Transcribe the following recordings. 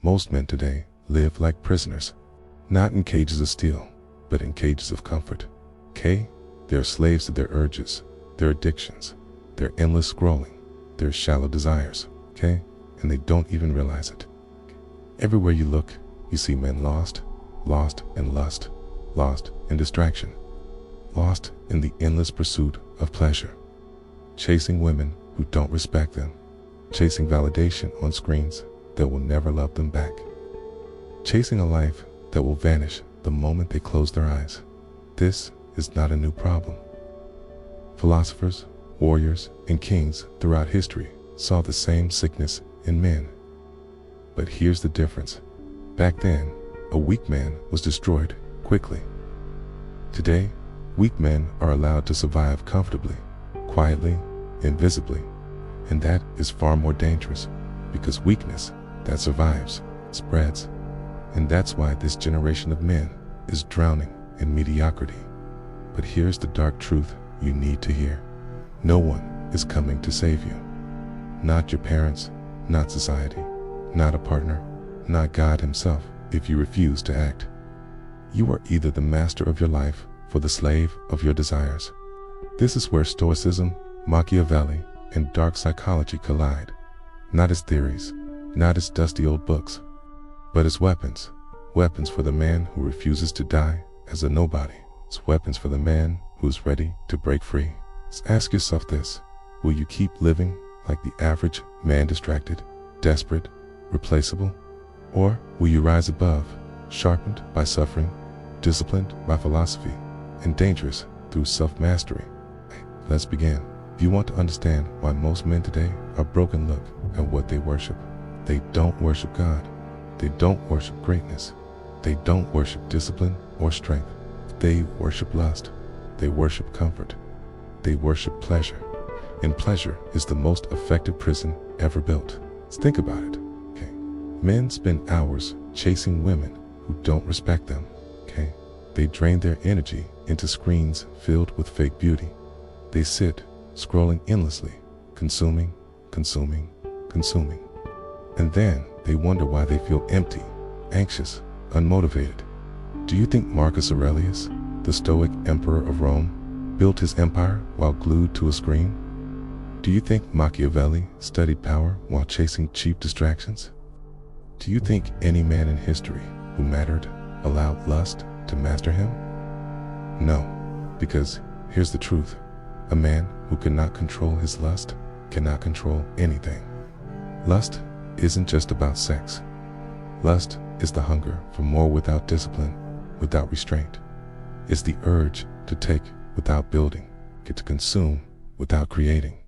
Most men today live like prisoners, not in cages of steel, but in cages of comfort. Okay? They're slaves to their urges, their addictions, their endless scrolling, their shallow desires. Okay? And they don't even realize it. Everywhere you look, you see men lost in lust, lost in distraction, lost in the endless pursuit of pleasure, chasing women who don't respect them, chasing validation on screens that will never love them back, chasing a life that will vanish the moment they close their eyes. This is not a new problem. Philosophers, warriors, and kings throughout history saw the same sickness in men. But here's the difference. Back then, a weak man was destroyed quickly. Today, weak men are allowed to survive comfortably, quietly, invisibly, and that is far more dangerous, because weakness that survives spreads. And that's why this generation of men is drowning in mediocrity. But here's the dark truth you need to hear. No one is coming to save you. Not your parents, not society, not a partner, not God himself if you refuse to act. You are either the master of your life or the slave of your desires. This is where Stoicism, Machiavelli, and dark psychology collide. Not as theories, not as dusty old books, but as weapons. Weapons for the man who refuses to die as a nobody. It's weapons for the man who is ready to break free. So ask yourself this: will you keep living like the average man, distracted, desperate, replaceable? Or will you rise above, sharpened by suffering, disciplined by philosophy, and dangerous through self-mastery? Let's begin. If you want to understand why most men today are broken, look at what they worship. They don't worship God. They don't worship greatness. They don't worship discipline or strength. They worship lust. They worship comfort. They worship pleasure. And pleasure is the most effective prison ever built. Let's think about it. Okay. Men spend hours chasing women who don't respect them. Okay. They drain their energy into screens filled with fake beauty. They sit scrolling endlessly, consuming. And then they wonder why they feel empty, anxious, unmotivated. Do you think Marcus Aurelius, the Stoic emperor of Rome, built his empire while glued to a screen? Do you think Machiavelli studied power while chasing cheap distractions? Do you think any man in history who mattered allowed lust to master him? No, because here's the truth. A man who cannot control his lust cannot control anything. Lust isn't just about sex. Lust is the hunger for more without discipline, without restraint. It's the urge to take without building, to consume without creating.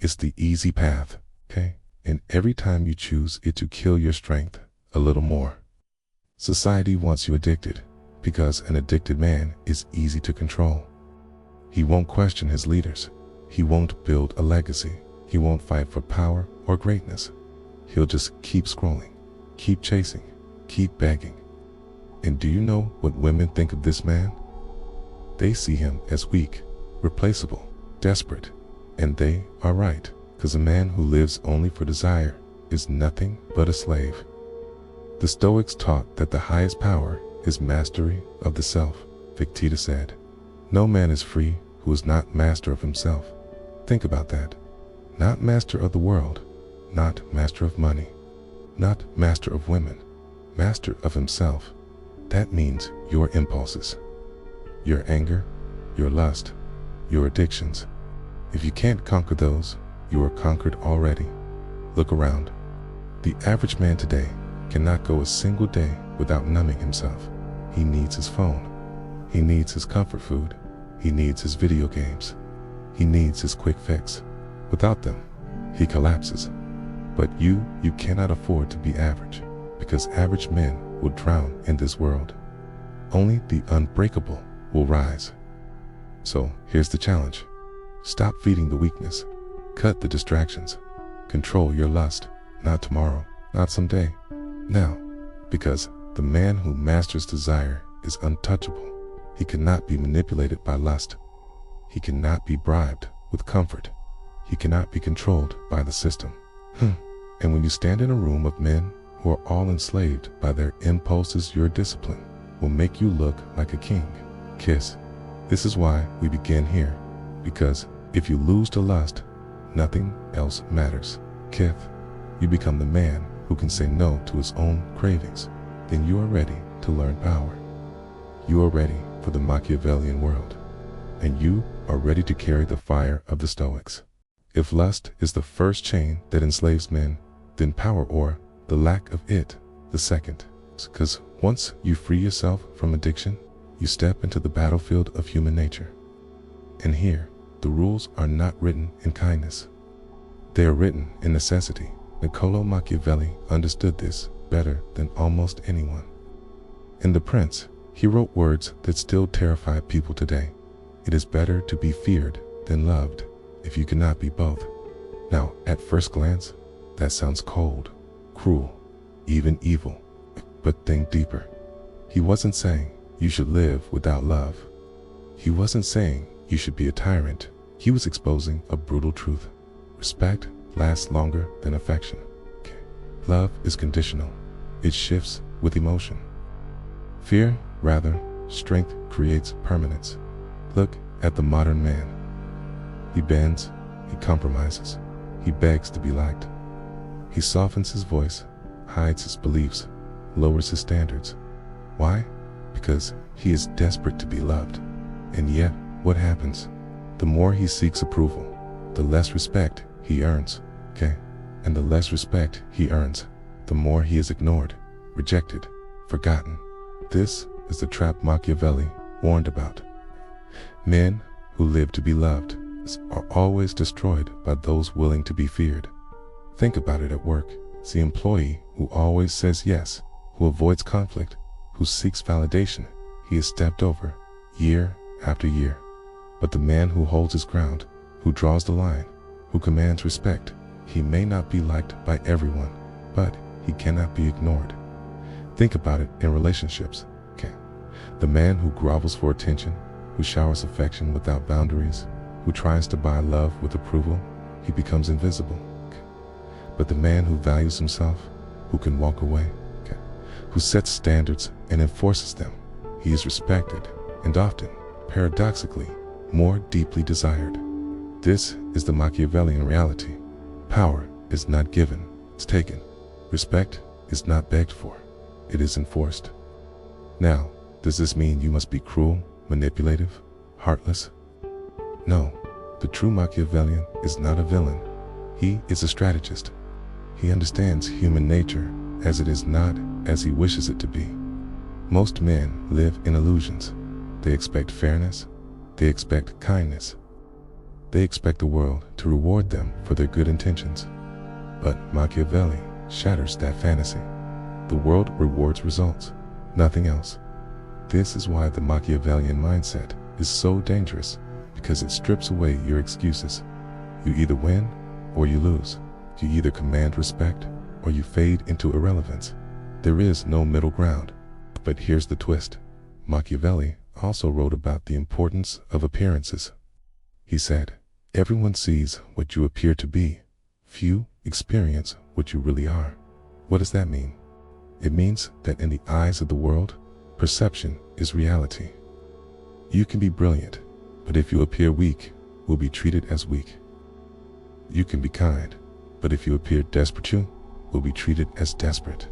It's the easy path, okay? And every time you choose it to kill your strength a little more. Society wants you addicted because an addicted man is easy to control. He won't question his leaders. He won't build a legacy. He won't fight for power or greatness. He'll just keep scrolling, keep chasing, keep begging. And do you know what women think of this man? They see him as weak, replaceable, desperate. And they are right, because a man who lives only for desire is nothing but a slave. The Stoics taught that the highest power is mastery of the self. Epictetus said, "No man is free who is not master of himself." Think about that. Not master of the world, not master of money, not master of women, master of himself. That means your impulses, your anger, your lust, your addictions. If you can't conquer those, you are conquered already. Look around. The average man today cannot go a single day without numbing himself. He needs his phone. He needs his comfort food. He needs his video games. He needs his quick fix. Without them, he collapses. But you cannot afford to be average, because average men will drown in this world. Only the unbreakable will rise. So here's the challenge. Stop feeding the weakness. Cut the distractions. Control your lust, not tomorrow, not someday, now. Because the man who masters desire is untouchable. He cannot be manipulated by lust. He cannot be bribed with comfort. He cannot be controlled by the system. And when you stand in a room of men who are all enslaved by their impulses. Your discipline will make you look like a king. Kiss. This is why we begin here, because if you lose to lust, nothing else matters. Kith, you become the man who can say no to his own cravings. Then you are ready to learn power. You are ready for the Machiavellian world, and you are ready to carry the fire of the Stoics. If lust is the first chain that enslaves men, then power, or the lack of it, the second. Because once you free yourself from addiction, you step into the battlefield of human nature. And here, the rules are not written in kindness. They are written in necessity. Niccolo Machiavelli understood this better than almost anyone. In The Prince, he wrote words that still terrify people today. It is better to be feared than loved, if you cannot be both. Now, at first glance, that sounds cold, cruel, even evil. But think deeper. He wasn't saying you should live without love. He wasn't saying you should be a tyrant. He was exposing a brutal truth. Respect lasts longer than affection. Love is conditional. It shifts with emotion. Fear, rather, strength creates permanence. Look at the modern man. He bends, he compromises, he begs to be liked. He softens his voice, hides his beliefs, lowers his standards. Why? Because he is desperate to be loved. And yet, what happens? The more he seeks approval, the less respect he earns. And the less respect he earns, the more he is ignored, rejected, forgotten. This is the trap Machiavelli warned about. Men who live to be loved are always destroyed by those willing to be feared. Think about it at work. It's the employee who always says yes, who avoids conflict, who seeks validation. He is stepped over year after year. But the man who holds his ground, who draws the line, who commands respect, he may not be liked by everyone, but he cannot be ignored. Think about it in relationships. The man who grovels for attention, who showers affection without boundaries, who tries to buy love with approval, he becomes invisible. But the man who values himself, who can walk away, who sets standards and enforces them, he is respected and often, paradoxically, more deeply desired. This is the Machiavellian reality. Power is not given, it's taken. Respect is not begged for, it is enforced. Now, does this mean you must be cruel, manipulative, heartless? No, the true Machiavellian is not a villain. He is a strategist. He understands human nature as it is, not as he wishes it to be. Most men live in illusions. They expect fairness. They expect kindness. They expect the world to reward them for their good intentions. But Machiavelli shatters that fantasy. The world rewards results, nothing else. This is why the Machiavellian mindset is so dangerous, because it strips away your excuses. You either win or you lose. You either command respect or you fade into irrelevance. There is no middle ground. But here's the twist. Machiavelli also wrote about the importance of appearances. He said, "Everyone sees what you appear to be. Few experience what you really are." What does that mean? It means that in the eyes of the world, perception is reality. You can be brilliant, but if you appear weak, will be treated as weak. You can be kind, but if you appear desperate, you will be treated as desperate.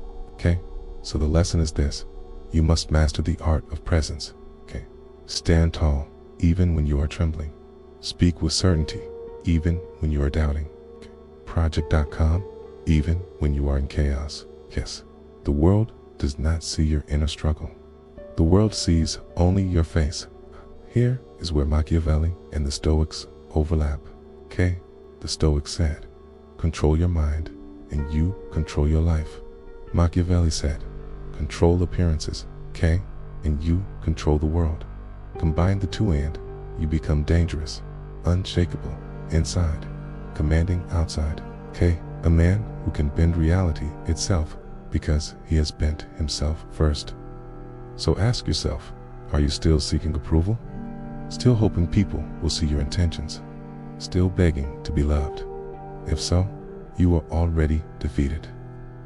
So the lesson is this. You must master the art of presence. Stand tall, even when you are trembling. Speak with certainty, even when you are doubting. Project.com, even when you are in chaos. Yes, the world does not see your inner struggle. The world sees only your face. Here is where Machiavelli and the Stoics overlap. The Stoics said, control your mind and you control your life. Machiavelli said, control appearances, and you control the world. Combine the two and you become dangerous, unshakable inside, commanding outside. A man who can bend reality itself because he has bent himself first. So ask yourself, are you still seeking approval? Still hoping people will see your intentions? Still begging to be loved? If so, you are already defeated.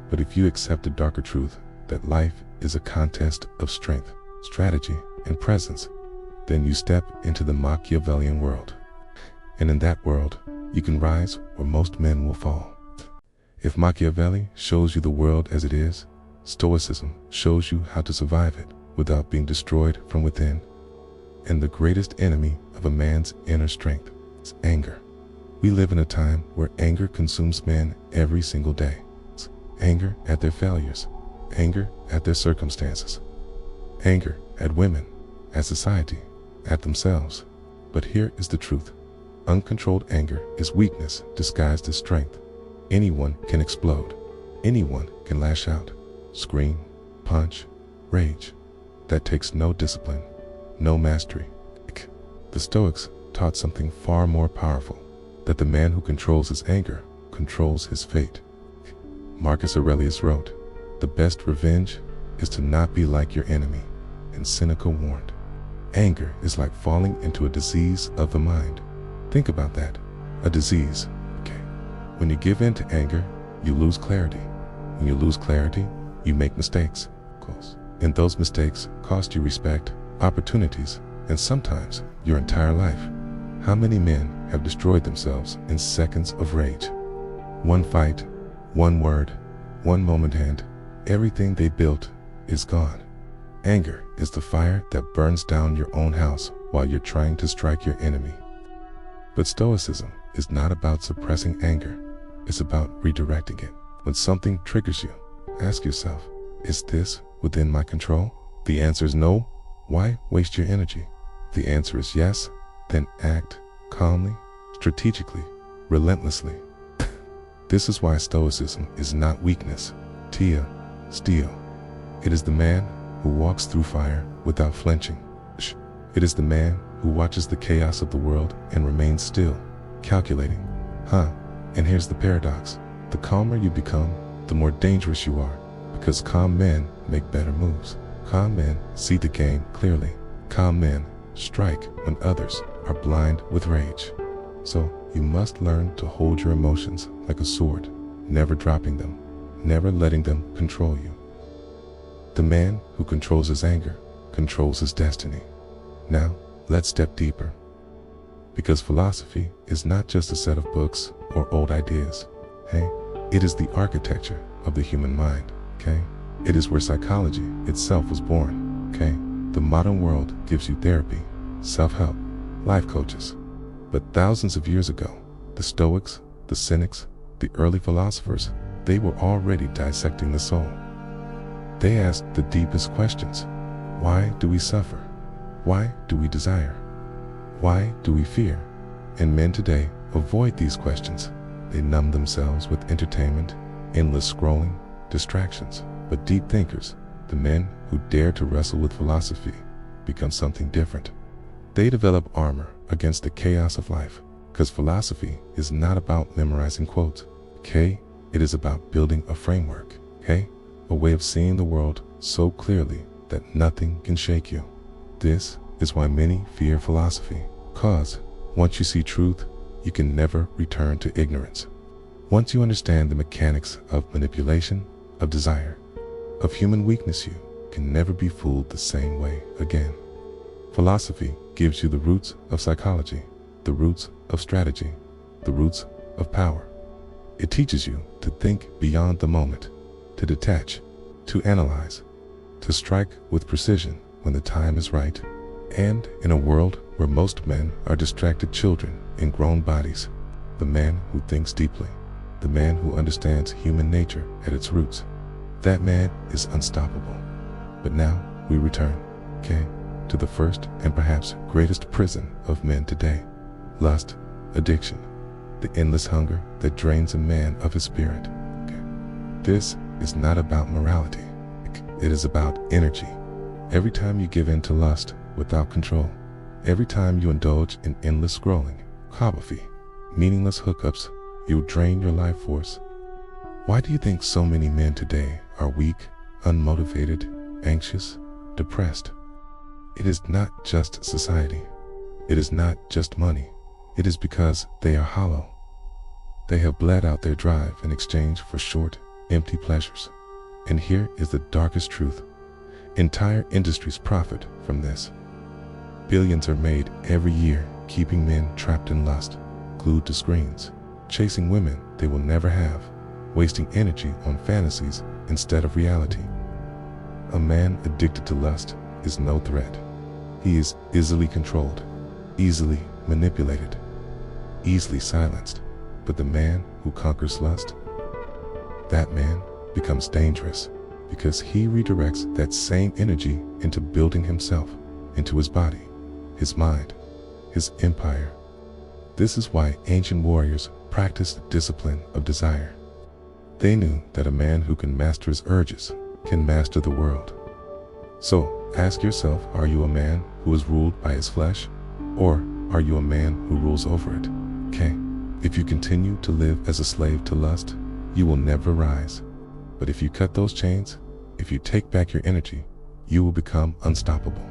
But if you accept the darker truth that life is a contest of strength, strategy, and presence, then you step into the Machiavellian world. And in that world, you can rise where most men will fall. If Machiavelli shows you the world as it is, Stoicism shows you how to survive it without being destroyed from within. And the greatest enemy of a man's inner strength is anger. We live in a time where anger consumes men every single day. It's anger at their failures, anger at their circumstances, anger at women, at society, at themselves. But here is the truth. Uncontrolled anger is weakness disguised as strength. Anyone can explode. Anyone can lash out, scream, punch, rage. That takes no discipline, no mastery. The Stoics taught something far more powerful, that the man who controls his anger controls his fate. Marcus Aurelius wrote, "The best revenge is to not be like your enemy," and Seneca warned, "Anger is like falling into a disease of the mind." Think about that, a disease. When you give in to anger, you lose clarity. When you lose clarity, you make mistakes. And those mistakes cost you respect, opportunities, and sometimes your entire life. How many men have destroyed themselves in seconds of rage? One fight, one word, one moment, and everything they built is gone. Anger is the fire that burns down your own house while you're trying to strike your enemy. But Stoicism is not about suppressing anger. It's about redirecting it. When something triggers you, ask yourself, is this within my control? The answer is no. Why waste your energy? The answer is yes. Then act calmly, strategically, relentlessly. This is why Stoicism is not weakness, steel. It is the man who walks through fire without flinching. It is the man who watches the chaos of the world and remains still, calculating. And here's the paradox. The calmer you become, the more dangerous you are, because calm men make better moves. Calm men see the game clearly. Calm men strike when others are blind with rage. So you must learn to hold your emotions like a sword, never dropping them, never letting them control you. The man who controls his anger controls his destiny. Now, let's step deeper. Because philosophy is not just a set of books or old ideas. It is the architecture of the human mind. It is where psychology itself was born. The modern world gives you therapy, self-help, life coaches. But thousands of years ago, the Stoics, the Cynics, the early philosophers, they were already dissecting the soul. They asked the deepest questions. Why do we suffer? Why do we desire? Why do we fear? And men today avoid these questions. They numb themselves with entertainment, endless scrolling, distractions. But deep thinkers, the men who dare to wrestle with philosophy, become something different. They develop armor against the chaos of life, because philosophy is not about memorizing quotes. It is about building a framework. A way of seeing the world so clearly that nothing can shake you. This is why many fear philosophy, because once you see truth, you can never return to ignorance. Once you understand the mechanics of manipulation, of desire, of human weakness, you can never be fooled the same way again. Philosophy gives you the roots of psychology, the roots of strategy, the roots of power. It teaches you to think beyond the moment, to detach, to analyze, to strike with precision when the time is right. And in a world where most men are distracted children in grown bodies, the man who thinks deeply, the man who understands human nature at its roots, that man is unstoppable. But now we return, to the first and perhaps greatest prison of men today: lust, addiction, the endless hunger that drains a man of his spirit. This is not about morality. It is about energy. Every time you give in to lust without control, every time you indulge in endless scrolling, coffee, meaningless hookups, you drain your life force. Why do you think so many men today are weak, unmotivated, anxious, depressed? It is not just society. It is not just money. It is because they are hollow. They have bled out their drive in exchange for short, empty pleasures. And here is the darkest truth. Entire industries profit from this. Billions are made every year keeping men trapped in lust, glued to screens, chasing women they will never have, wasting energy on fantasies instead of reality. A man addicted to lust is no threat. He is easily controlled, easily manipulated, easily silenced. But the man who conquers lust, that man becomes dangerous because he redirects that same energy into building himself, into his body, his mind, his empire. This is why ancient warriors practiced the discipline of desire. They knew that a man who can master his urges can master the world. So ask yourself, are you a man who is ruled by his flesh, or are you a man who rules over it? Okay. If you continue to live as a slave to lust, you will never rise. But if you cut those chains, if you take back your energy, you will become unstoppable.